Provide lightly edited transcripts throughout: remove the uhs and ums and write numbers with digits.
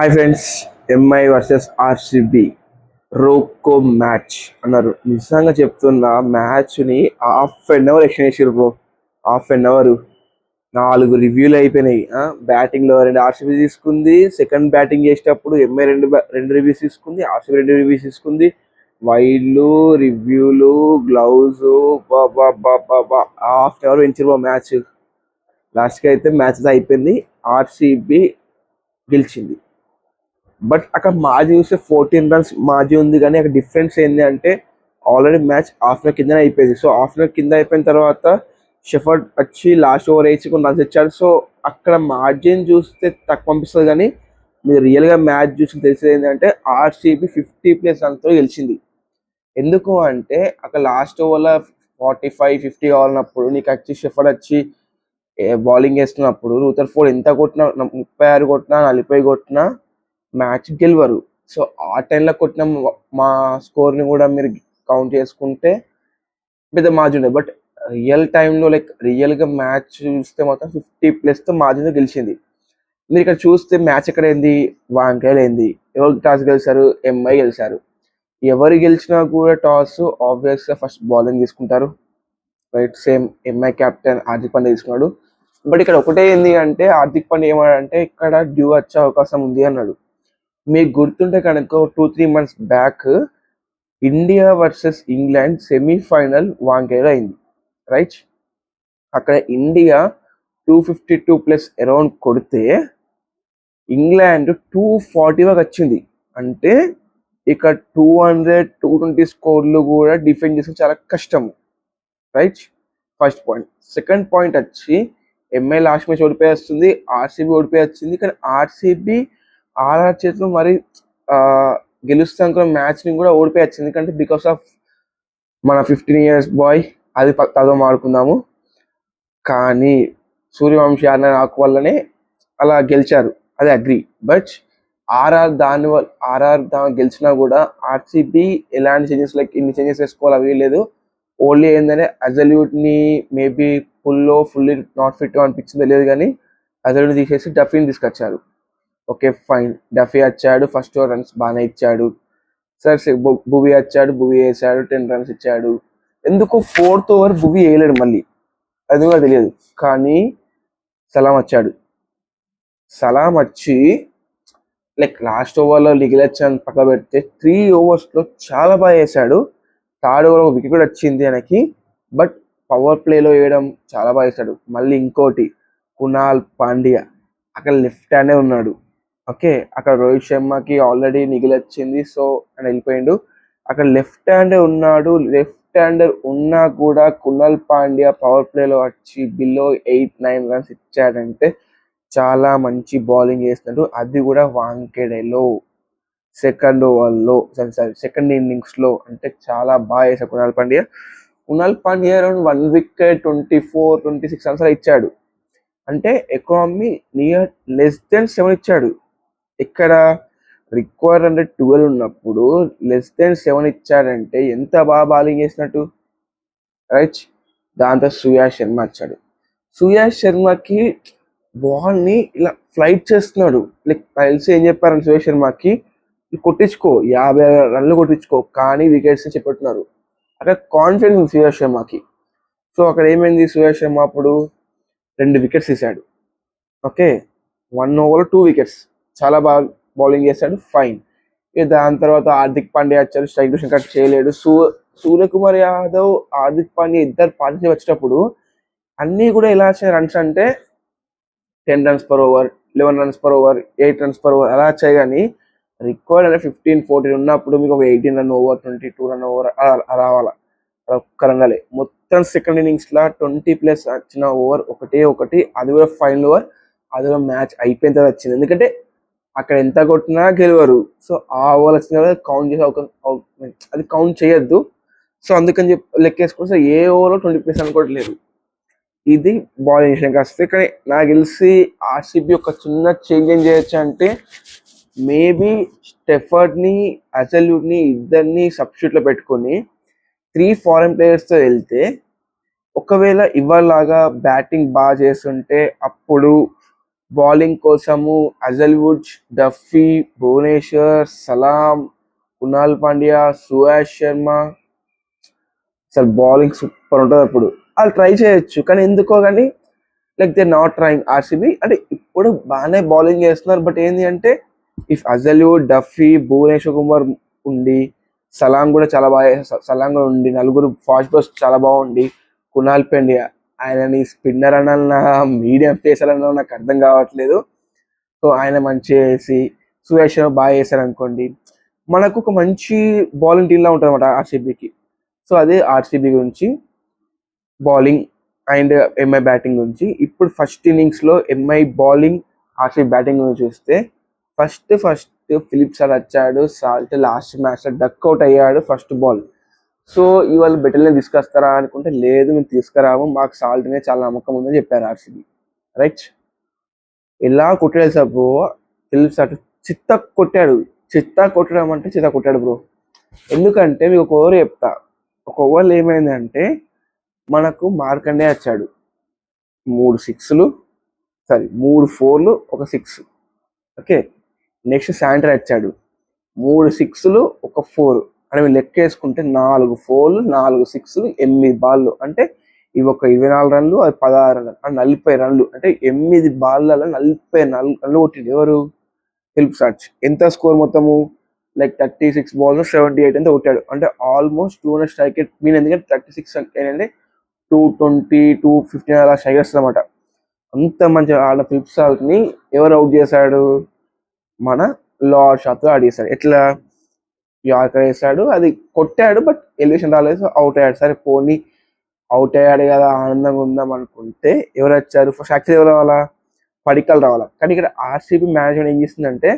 Hi friends, MI versus RCB roko match అన్నారు. నిజంగా చెప్తున్నా, మ్యాచ్ని ½ ఎక్స్టెండ్ చేసారు బ్రో. ½ 4 రివ్యూలు అయిపోయినాయి. బ్యాటింగ్లో 2 ఆర్సిబి తీసుకుంది, సెకండ్ బ్యాటింగ్ చేసేటప్పుడు ఎంఐ రెండు రివ్యూస్ తీసుకుంది, ఆర్సిబి 2 రివ్యూస్ తీసుకుంది. వైడ్లు, రివ్యూలు, గ్లౌజ్, ½ పెంచారు మ్యాచ్. లాస్ట్కి అయితే మ్యాచ్ అయిపోయింది, ఆర్సిబి గెలిచింది. బట్ అక్కడ మార్జిన్ చూస్తే 14 రన్స్ మార్జిన్ ఉంది, కానీ అక్కడ డిఫరెన్స్ ఏంటి అంటే ఆల్రెడీ మ్యాచ్ హాఫ్ అన్ కింద అయిపోయింది. సో హాఫ్ అన్ కింద అయిపోయిన తర్వాత షెఫర్డ్ వచ్చి లాస్ట్ ఓవర్ వేసి కొన్ని రన్స్ ఇచ్చాడు. సో అక్కడ మార్జిన్ చూస్తే తక్కువ పంపిస్తుంది, కానీ మీరు రియల్గా మ్యాచ్ చూసి తెలిసేది ఏంటంటే ఆర్సీబీ 50+ రన్స్తో గెలిచింది. ఎందుకు అంటే అక్కడ లాస్ట్ ఓవర్లో 45-50 కావాలన్నప్పుడు నీకు వచ్చి షెఫర్డ్ వచ్చి బౌలింగ్ వేస్తున్నప్పుడు రూదర్ఫోర్డ్ ఎంత కొట్టినా, 36 కొట్టినా, 40 కొట్టినా మ్యాచ్ గెలవరు. సో ఆ టైంలో కొట్టిన మా స్కోర్ని కూడా మీరు కౌంట్ చేసుకుంటే పెద్ద మార్జిన్ ఉండదు. బట్ రియల్ టైంలో రియల్గా మ్యాచ్ చూస్తే మాత్రం 50+తో మార్జిన్తో గెలిచింది. మీరు ఇక్కడ చూస్తే మ్యాచ్ ఎక్కడ ఏంది, వాంకేలు ఏంది, ఎవరు టాస్ గెలిచారు, ఎంఐ గెలిచారు. ఎవరు గెలిచినా కూడా టాస్ ఆబ్వియస్గా ఫస్ట్ బౌలింగ్ తీసుకుంటారు, right? Same MI captain Hardik Pandya తీసుకున్నాడు. బట్ ఇక్కడ ఒకటే ఏంది అంటే హార్దిక్ పాండ్యా ఏమన్నాడంటే ఇక్కడ డ్యూ వచ్చే అవకాశం ఉంది అన్నాడు. మీకు గుర్తుంటే కనుక 2-3 months back India versus England semifinal వాంకేలో అయింది, రైట్? అక్కడ ఇండియా 252+ అరౌండ్ కొడితే ఇంగ్లాండ్ 240 వరకు వచ్చింది. అంటే ఇక 200-220 స్కోర్లు కూడా డిఫెండ్ చేసిన చాలా కష్టం, right? First point. Second point వచ్చి ఎంఐ లాస్ట్ మ్యాచ్ ఓడిపోయి వస్తుంది, ఆర్సీబీ ఓడిపోయి వచ్చింది. కానీ ఆర్సీబీ ఆర్ఆర్ చేతిలో మరి గెలుస్తాం అనుకున్న మ్యాచ్ని కూడా ఓడిపోయి వచ్చింది. ఎందుకంటే బికాస్ ఆఫ్ మన 15 years బాయ్, అది తదో మాడుకుందాము. కానీ సూర్యవంశీ ఆకు వల్లనే అలా గెలిచారు, అది అగ్రి. బట్ ఆర్ఆర్ గెలిచినా కూడా ఆర్సీబీ ఎలాంటి చేంజెస్ ఇన్ని చేంజెస్ వేసుకోవాలి అవి లేదు. ఓన్లీ ఏంటంటే అజల్యూట్ని మేబీ ఫుల్లీ నాట్ ఫిట్ అనిపించింది లేదు, కానీ అజల్యూట్ తీసేసి డఫీని తీసుకొచ్చారు. ఓకే ఫైన్, డఫీ వచ్చాడు, ఫస్ట్ ఓవర్ రన్స్ బాగానే ఇచ్చాడు. సరే భువి వచ్చాడు, భువి వేసాడు, 10 runs ఇచ్చాడు. ఎందుకు 4th ఓవర్ భువి వేయలేడు మళ్ళీ, అది కూడా తెలియదు. కానీ సలాం వచ్చాడు, సలాం వచ్చి లాస్ట్ ఓవర్లో లిగిలొచ్చాను పక్క పెడితే 3 overs చాలా బాగా వేసాడు. 3rd over ఒక వికెట్ కూడా వచ్చింది ఆయనకి, బట్ పవర్ ప్లేలో వేయడం చాలా బాగా వేసాడు. మళ్ళీ ఇంకోటి కునాల్ పాండ్యా అక్కడ లెఫ్ట్ హ్యాండే ఉన్నాడు. ఓకే, అక్కడ రోహిత్ శర్మకి ఆల్రెడీ నిగిలొచ్చింది, సో ఆయన వెళ్ళిపోయిండు. అక్కడ లెఫ్ట్ హ్యాండే ఉన్నాడు. లెఫ్ట్ హ్యాండర్ ఉన్నా కూడా కునాల్ పాండ్యా పవర్ ప్లేలో వచ్చి బిలో 8-9 runs ఇచ్చాడంటే చాలా మంచి బౌలింగ్ చేస్తున్నాడు. అది కూడా వాంకెడేలో సెకండ్ ఓవర్లో, సెకండ్ ఇన్నింగ్స్లో. అంటే చాలా బాగా వేసాడు Kunal Pandya. Kunal Pandya around 1 wicket 24-26 runs ఇచ్చాడు. అంటే ఎకానమీ నియర్ <7 ఇచ్చాడు. ఇక్కడ రిక్వైర్డ్ అంటే 12 ఉన్నప్పుడు <7 ఇచ్చాడంటే ఎంత బాగా బౌలింగ్ చేసినట్టు, రైట్? దాంతో సుయాష్ శర్మ వచ్చాడు. సుయాష్ శర్మకి బాల్ని ఇలా ఫ్లైట్ చేస్తున్నాడు. తెలిసి ఏం చెప్పారంటే సుయాష్ శర్మకి కొట్టించుకో, 50 runs కొట్టించుకో, కానీ వికెట్స్ చెప్పట్టున్నారు. అక్కడ కాన్ఫిడెన్స్ ఉంది సుయాష్ శర్మకి. సో అక్కడ ఏమైంది, సుయాష్ శర్మ అప్పుడు 2 wickets తీశాడు. ఓకే, 1 over 2 wickets, చాలా బాగా బౌలింగ్ చేశాడు, ఫైన్. ఇక దాని తర్వాత హార్దిక్ పాండ్యా వచ్చాడు, స్ట్రైక్ రేషన్ కట్ చేయలేడు. సూర్యకుమార్ యాదవ్, హార్దిక్ పాండ్యా ఇద్దరు పార్ట్నర్షిప్ వచ్చేటప్పుడు అన్నీ కూడా ఎలా వచ్చాయి రన్స్ అంటే 10 runs per over, 11 runs per over, 8 runs per over అలా వచ్చాయి. కానీ రిక్వైర్డ్ అంటే 15-14 ఉన్నప్పుడు మీకు ఒక 18 run over, 22 run over అలా రావాలా, ఒక్క రన్లే. మొత్తం సెకండ్ ఇన్నింగ్స్లో 20+ వచ్చిన ఓవర్ ఒకటి, అది కూడా ఫైనల్ ఓవర్, అది కూడా మ్యాచ్ అయిపోయిన తర్వాత వచ్చింది. ఎందుకంటే అక్కడ ఎంత కొట్టినా గెలవరు. సో ఆ ఓవర్ వచ్చిన కౌంట్ చేసి అది కౌంట్ చేయొద్దు. సో అందుకని చెప్పి లెక్కేసుకుంటే ఏ ఓవర్లో 20+ అనుకోవట్లేదు. ఇది బౌలింగ్ విషయానికి వస్తే. కానీ నాకు తెలిసి ఆర్సీబీ ఒక చిన్న చేంజ్ ఏం చేయొచ్చు అంటే మేబీ స్టెఫర్డ్ని, అజల్యూట్ని ఇద్దరిని సబ్స్టిట్యూట్లో పెట్టుకొని 3 foreign players వెళ్తే, ఒకవేళ ఇవాళలాగా బ్యాటింగ్ బాగా చేస్తుంటే అప్పుడు బౌలింగ్ కోసము అజల్వుడ్, డఫీ, భువనేశ్వర్, సలాం, కునాల్ పాండ్యా, సుయాష్ శర్మ, అసలు బౌలింగ్ సూపర్ ఉంటుంది అప్పుడు. వాళ్ళు ట్రై చేయొచ్చు కానీ ఎందుకో కానీ like they not trying. RCB అంటే ఇప్పుడు బాగానే బౌలింగ్ చేస్తున్నారు, బట్ ఏంటి అంటే ఇఫ్ అజల్వుడ్, డఫీ, భువనేశ్వర్ కుమార్ ఉండి, సలాం కూడా చాలా బాగా సలాం కూడా ఉండి, నలుగురు ఫాస్ట్ బౌలర్స్ చాలా బాగుండి, కునాల్ పాండ్యా ఆయనని స్పిన్నర్ అనాలన్నా మీడియం పేసర్ అన్నా నాకు అర్థం కావట్లేదు. సో ఆయన మంచిగా వేసి సురేష్ శర్మ బాగా వేశారు అనుకోండి, మనకు ఒక మంచి బౌలింగ్ టీంలా ఉంటుంది అనమాట ఆర్సీబీకి. సో అదే ఆర్సీబీ గురించి బౌలింగ్ అండ్ ఎంఐ బ్యాటింగ్ గురించి. ఇప్పుడు ఫస్ట్ ఇన్నింగ్స్లో ఎంఐ బౌలింగ్, ఆర్సీబీ బ్యాటింగ్ గురించి చూస్తే ఫస్ట్ ఫిలిప్ సాల్ట్ వచ్చాడు. సాల్ట్ లాస్ట్ మ్యాచ్లో డక్అవుట్ అయ్యాడు ఫస్ట్ బాల్. సో ఇవాళ బెటర్లే తీసుకొస్తారా అనుకుంటే లేదు, మేము తీసుకురాము, మాకు సాల్ట్ మీద చాలా నమ్మకం ఉందని చెప్పారు ఆర్సీబీ. రైట్, ఎలా కొట్టాడు సార్ బ్రో ఫిలిప్ సాల్ట్, చిత్త కొట్టాడు. కొట్టడం అంటే చిత్త కొట్టాడు బ్రో. ఎందుకంటే మీకు ఒక ఓవర్ చెప్తా. ఒక ఓవర్లో ఏమైందంటే మనకు మార్కండే వచ్చాడు, 3 సిక్స్లు, 3 4లు, 1 6. ఓకే, నెక్స్ట్ శాంటర్ వచ్చాడు, 3 సిక్స్లు, 1 4 అని మీరు లెక్క వేసుకుంటే 4 4లు, 4 సిక్స్లు, 8 బాళ్ళు. అంటే ఇవి ఒక 24 రన్లు, అది 16 రన్లు, 40 రన్లు. అంటే 8 బాళ్ళలో 44 రన్లు కొట్టిండు ఎవరు? Philip Salt. ఎంత స్కోర్ మొత్తము? లైక్ 36 balls 78 అంతా కొట్టాడు. అంటే ఆల్మోస్ట్ 200 స్ట్రైక్ రేట్ మీన్. ఎందుకంటే 36 అంటే 220 215 అలా స్ట్రైక్ వస్తుంది అనమాట. అంత మంచిగా ఆడిన ఫిలిప్ సాల్ట్ ని ఎవరు అవుట్ చేశాడు? మన లార్డ్ షాతో ఆడేశాడు. ఎట్లా? యార్కర్ వేసాడు, అది కొట్టాడు, బట్ ఎలివేషన్ రాలేదు, అవుట్ అయ్యాడు. సరే పోనీ అవుట్ అయ్యాడు కదా ఆనందంగా ఉందాం అనుకుంటే ఎవరు వచ్చారు? ఫస్ట్ యాక్చువల్లీ ఎవరు రావాలా? పడిక్కల్ రావాలా. కానీ ఇక్కడ ఆర్సీబీ మేనేజ్మెంట్ ఏం చేస్తుందంటే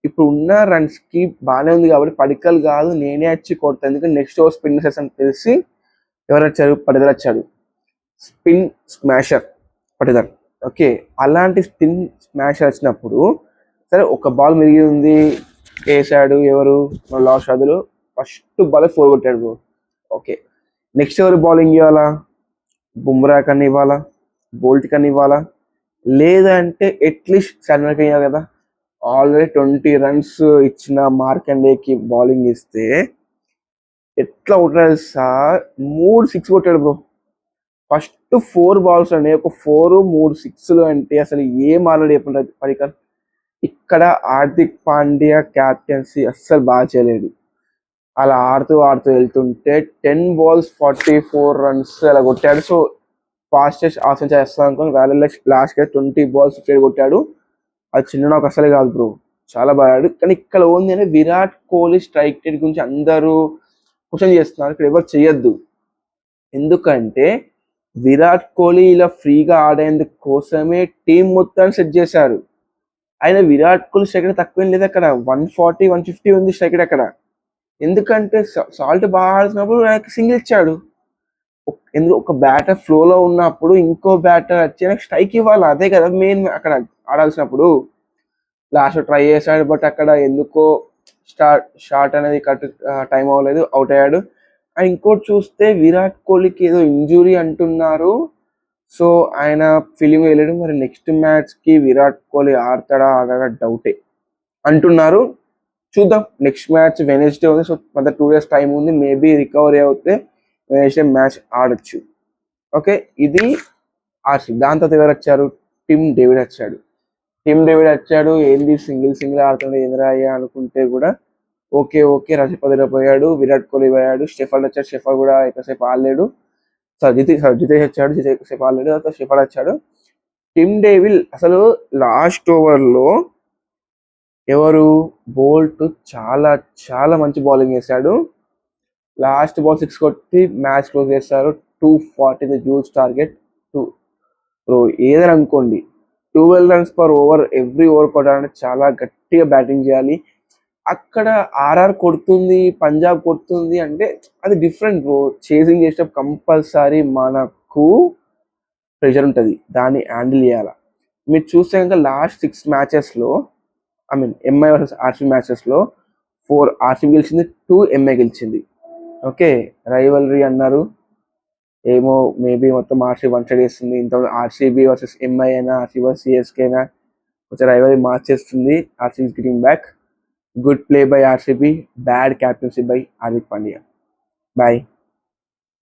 ఇప్పుడు ఉన్న రన్స్ కి బాగానే ఉంది కాబట్టి పడిక్కల్ కాదు నేనే వచ్చి కొడతాను, ఎందుకంటే నెక్స్ట్ ఓవర్ స్పిన్ అని తెలిసి ఎవరు వచ్చారు? పడిదర్ వచ్చాడు, స్పిన్ స్మాషర్ పడిదర్. ఓకే, అలాంటి స్పిన్ స్మాషర్ వచ్చినప్పుడు సరే ఒక బాల్ మిగిలి ఉంది, వేసాడు ఎవరు? మన లాస్ట్ షాదులు. ఫస్ట్ బాల్ 4 కొట్టాడు బ్రో. ఓకే, నెక్స్ట్ ఎవరు బౌలింగ్ ఇవ్వాలా? బుమ్రా కన్నా ఇవ్వాలా, బోల్ట్ కన్నా ఇవ్వాలా, లేదంటే అట్లీస్ట్ సల్మాన్ ఖాన్ ఇవ్వాలి కదా. ఆల్రెడీ 20 runs ఇచ్చిన మార్కండేకి బౌలింగ్ ఇస్తే ఎట్లా కొట్టాడు సార్? 3 6 కొట్టాడు బ్రో. ఫస్ట్ 4 balls అండి, ఒక 4 3 6లు అంటే అసలు ఏం ఆల్రెడీ చెప్పండి పడికర్. ఇక్కడ హార్దిక్ పాండ్యా క్యాప్టెన్సీ అస్సలు బాగా చేయలేడు. అలా ఆడుతూ వెళ్తుంటే 10 balls 44 runs అలా కొట్టాడు. సో ఫాస్టెస్ట్ ఆఫెన్స్ చేస్తాను అనుకోని వాళ్ళ లాస్ట్ 20 balls 58 కొట్టాడు. అది చిన్న నాకు అసలే కాదు బ్రో, చాలా బాగాడు. కానీ ఇక్కడ ఉంది అంటే విరాట్ కోహ్లీ స్ట్రైక్ రేట్ గురించి అందరూ క్వశ్చన్ చేస్తున్నారు. ఇక్కడ ఎవరు చేయొద్దు, ఎందుకంటే విరాట్ కోహ్లీ ఇలా ఫ్రీగా ఆడేందుకు కోసమే టీం మొత్తాన్ని సెట్ చేశారు. ఆయన విరాట్ కోహ్లీ స్ట్రైక్ రేట్ తక్కువేం లేదు అక్కడ, 140 150 ఉంది స్ట్రైక్ రేట్ అక్కడ. ఎందుకంటే సాల్ట్ బాగా ఆడుతున్నప్పుడు ఆయనకి సింగిల్ ఇచ్చాడు. ఎందుకు? ఒక బ్యాటర్ ఫ్లోలో ఉన్నప్పుడు ఇంకో బ్యాటర్ వచ్చి ఆయనకు స్ట్రైక్ ఇవ్వాలి, అదే కదా మెయిన్ అక్కడ ఆడాల్సినప్పుడు. లాస్ట్ ట్రై చేశాడు, బట్ అక్కడ ఎందుకో షాట్ అనేది కరెక్ట్ టైం అవ్వలేదు, అవుట్ అయ్యాడు. అండ్ ఇంకోటి చూస్తే విరాట్ కోహ్లీకి ఏదో ఇంజురీ అంటున్నారు. సో ఆయన ఫీలింగ్ వెళ్ళాడు. మరి నెక్స్ట్ మ్యాచ్కి విరాట్ కోహ్లీ ఆడతాడా ఆడగా డౌటే అంటున్నారు. చూద్దాం. నెక్స్ట్ మ్యాచ్ వెనస్డే ఉంది, సో మన 2 days టైం ఉంది. మేబీ రికవరీ అవుతే వెనస్డే మ్యాచ్ ఆడొచ్చు. ఓకే, ఇది ఆర్సీబీ. దాని తర్వాత ఎవరు వచ్చారు? టిమ్ డేవిడ్ వచ్చాడు. ఏంది సింగిల్ ఆడుతుండే ఎదురా అయ్యా అనుకుంటే కూడా ఓకే రజత్ పదిలో పోయాడు, విరాట్ కోహ్లీ పోయాడు, స్టెఫర్డ్ వచ్చాడు. స్టెఫర్డ్ కూడా ఎక్కువసేపు ఆడలేడు. జితేష్ వచ్చాడు, ఎక్కువసేపు ఆడలేడు. తర్వాత స్టెఫర్డ్ వచ్చాడు. టిమ్ డేవిడ్ అసలు లాస్ట్ ఓవర్లో ఎవరు? బోల్ట్ చాలా మంచి బౌలింగ్ చేశాడు. లాస్ట్ బాల్ 6 కొట్టి మ్యాచ్ క్లోజ్ చేస్తారు. 240 హ్యూజ్ టార్గెట్. ఏదని అనుకోండి 12 runs per over every over కొట్టాలంటే చాలా గట్టిగా బ్యాటింగ్ చేయాలి. అక్కడ ఆర్ఆర్ కొడుతుంది, పంజాబ్ కొడుతుంది అంటే అది డిఫరెంట్ బ్రో. చేసింగ్ చేసేటప్పుడు కంపల్సరీ మనకు ప్రెషర్ ఉంటుంది, దాన్ని హ్యాండిల్ చేయాలి. మీరు చూస్తే కనుక లాస్ట్ 6 matchesలో ఎంఐ వర్సెస్ ఆర్సీబీ మ్యాచెస్లో 4 ఆర్సీబీ గెలిచింది, 2 ఎంఐ గెలిచింది. ఓకే, రైవలరీ అన్నారు, ఏమో మేబీ మొత్తం ఆర్సీబీ 1 side వేస్తుంది. ఇంత ఆర్సీబీ వర్సెస్ ఎంఐ అయినా, ఆర్సీబీ వర్సెస్ సిఎస్కే అయినా కొంచెం రైవరీ మార్చేస్తుంది. RCB getting back. Good play by RCB, bad captaincy by Hardik Pandya. Bye.